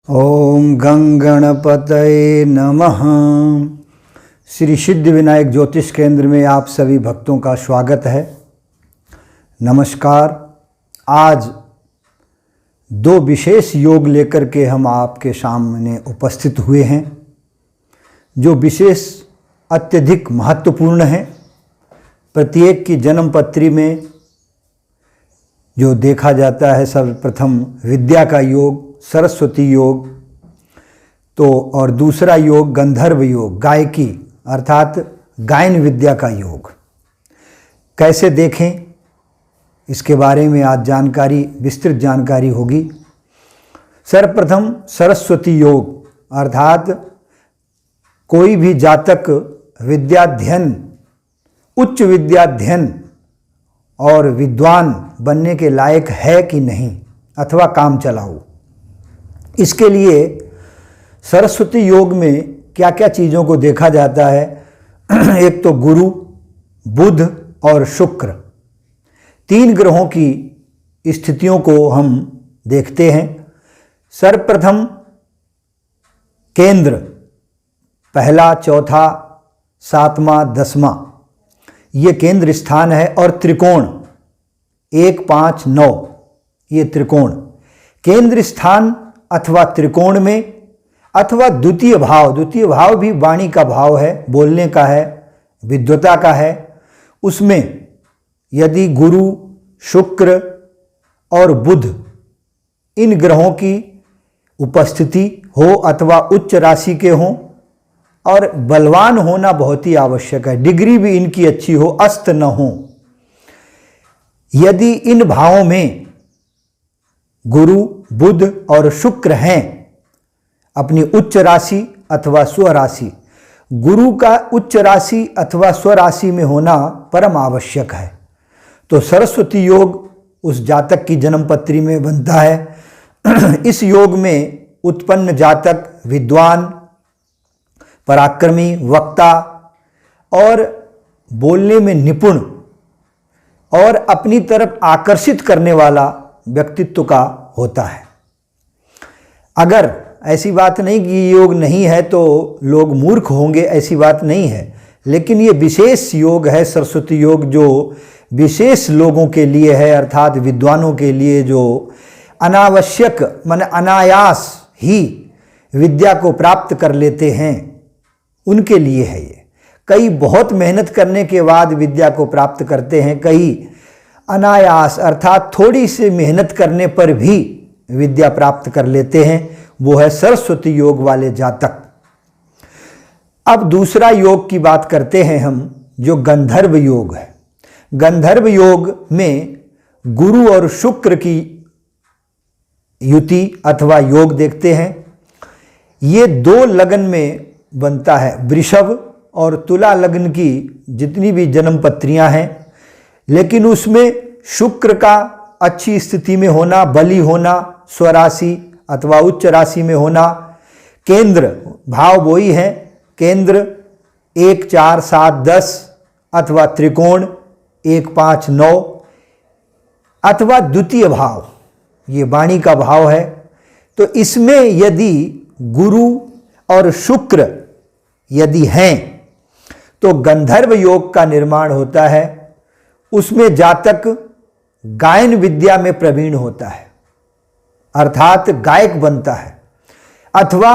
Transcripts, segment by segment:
ओम गं गणपतये नमः। श्री सिद्धि विनायक ज्योतिष केंद्र में आप सभी भक्तों का स्वागत है। नमस्कार। आज दो विशेष योग लेकर के हम आपके सामने उपस्थित हुए हैं, जो विशेष अत्यधिक महत्वपूर्ण हैं। प्रत्येक की जन्म पत्री में जो देखा जाता है, सर्वप्रथम विद्या का योग सरस्वती योग, तो और दूसरा योग गंधर्व योग, गायकी अर्थात गायन विद्या का योग। कैसे देखें, इसके बारे में आज विस्तृत जानकारी होगी। सर्वप्रथम सरस्वती योग अर्थात कोई भी जातक विद्याध्ययन, उच्च विद्याध्ययन और विद्वान बनने के लायक है कि नहीं, अथवा काम चलाऊ। इसके लिए सरस्वती योग में क्या क्या चीज़ों को देखा जाता है। एक तो गुरु, बुध और शुक्र, तीन ग्रहों की स्थितियों को हम देखते हैं। सर्वप्रथम केंद्र, पहला, चौथा, सातवां, 10वां, ये केंद्र स्थान है। और त्रिकोण 1, 5, 9, ये त्रिकोण केंद्र स्थान अथवा त्रिकोण में, अथवा द्वितीय भाव भी वाणी का भाव है, बोलने का है, विद्वता का है। उसमें यदि गुरु, शुक्र और बुध इन ग्रहों की उपस्थिति हो अथवा उच्च राशि के हों, और बलवान होना बहुत ही आवश्यक है, डिग्री भी इनकी अच्छी हो, अस्त न हो। यदि इन भावों में गुरु, बुध और शुक्र हैं अपनी उच्च राशि अथवा स्वराशि, गुरु का उच्च राशि अथवा स्वराशि में होना परम आवश्यक है। तो सरस्वती योग उस जातक की जन्म पत्री में बनता है। इस योग में उत्पन्न जातक विद्वान, पराक्रमी, वक्ता और बोलने में निपुण और अपनी तरफ आकर्षित करने वाला व्यक्तित्व का होता है। अगर ऐसी बात नहीं कि योग नहीं है तो लोग मूर्ख होंगे, ऐसी बात नहीं है, लेकिन ये विशेष योग है सरस्वती योग, जो विशेष लोगों के लिए है, अर्थात विद्वानों के लिए, जो अनावश्यक माने अनायास ही विद्या को प्राप्त कर लेते हैं, उनके लिए है ये। कई बहुत मेहनत करने के बाद विद्या को प्राप्त करते हैं, कई अनायास अर्थात थोड़ी सी मेहनत करने पर भी विद्या प्राप्त कर लेते हैं। वो है सरस्वती योग वाले जातक। अब दूसरा योग की बात करते हैं हम, जो गंधर्व योग है। गंधर्व योग में गुरु और शुक्र की युति अथवा योग देखते हैं। ये दो लग्न में बनता है। वृषभ और तुला लग्न की जितनी भी जन्म पत्रियां हैं, लेकिन उसमें शुक्र का अच्छी स्थिति में होना, बली होना, स्वराशि अथवा उच्च राशि में होना, केंद्र भाव वही है, केंद्र 1, 4, 7, 10 अथवा त्रिकोण 1, 5, 9 अथवा द्वितीय भाव, ये वाणी का भाव है। तो इसमें यदि गुरु और शुक्र यदि हैं तो गंधर्व योग का निर्माण होता है। उसमें जातक गायन विद्या में प्रवीण होता है, अर्थात गायक बनता है, अथवा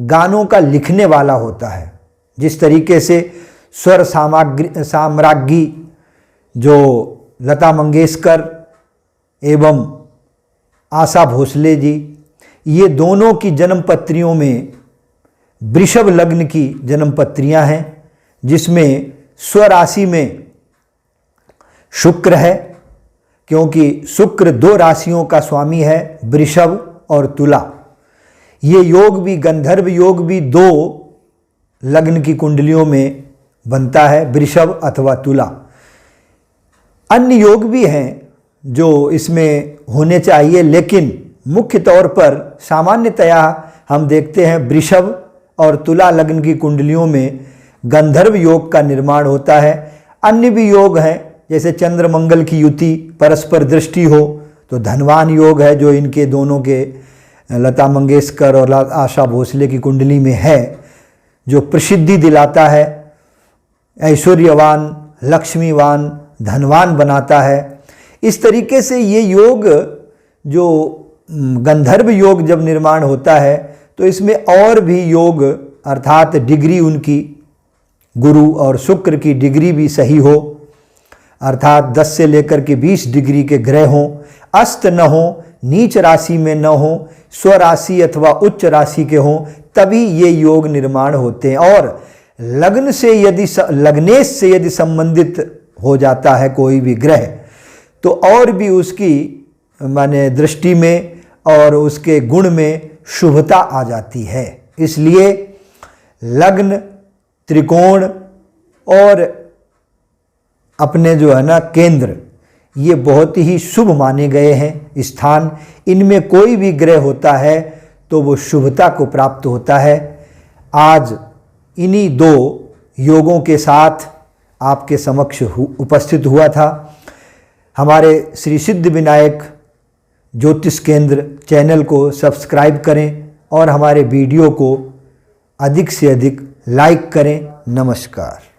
गानों का लिखने वाला होता है। जिस तरीके से स्वर साम्राज्ञी जो लता मंगेशकर एवं आशा भोसले जी, ये दोनों की जन्म पत्रियों में वृषभ लग्न की जन्म पत्रियां हैं, जिसमें स्वराशि में शुक्र है, क्योंकि शुक्र दो राशियों का स्वामी है, वृषभ और तुला। ये योग भी, गंधर्व योग भी, दो लग्न की कुंडलियों में बनता है, वृषभ अथवा तुला। अन्य योग भी हैं जो इसमें होने चाहिए, लेकिन मुख्य तौर पर सामान्यतया हम देखते हैं वृषभ और तुला लग्न की कुंडलियों में गंधर्व योग का निर्माण होता है। अन्य भी योग हैं, जैसे चंद्र मंगल की युति, परस्पर दृष्टि हो तो धनवान योग है, जो इनके दोनों के लता मंगेशकर और आशा भोसले की कुंडली में है, जो प्रसिद्धि दिलाता है, ऐश्वर्यवान, लक्ष्मीवान, धनवान बनाता है। इस तरीके से ये योग, जो गंधर्व योग जब निर्माण होता है तो इसमें और भी योग अर्थात डिग्री उनकी गुरु और शुक्र की डिग्री भी सही हो, अर्थात 10 से लेकर के 20 डिग्री के ग्रह हों, अस्त न हो, नीच राशि में न हो, स्वराशि अथवा उच्च राशि के हों, तभी ये योग निर्माण होते हैं। और लग्न से लग्नेश से यदि संबंधित हो जाता है कोई भी ग्रह, तो और भी उसकी माने दृष्टि में और उसके गुण में शुभता आ जाती है। इसलिए लग्न, त्रिकोण और अपने जो है ना केंद्र, ये बहुत ही शुभ माने गए हैं स्थान। इनमें कोई भी ग्रह होता है तो वो शुभता को प्राप्त होता है। आज इन्हीं 2 योगों के साथ आपके समक्ष उपस्थित हुआ था। हमारे श्री सिद्ध विनायक ज्योतिष केंद्र चैनल को सब्सक्राइब करें और हमारे वीडियो को अधिक से अधिक लाइक करें। नमस्कार।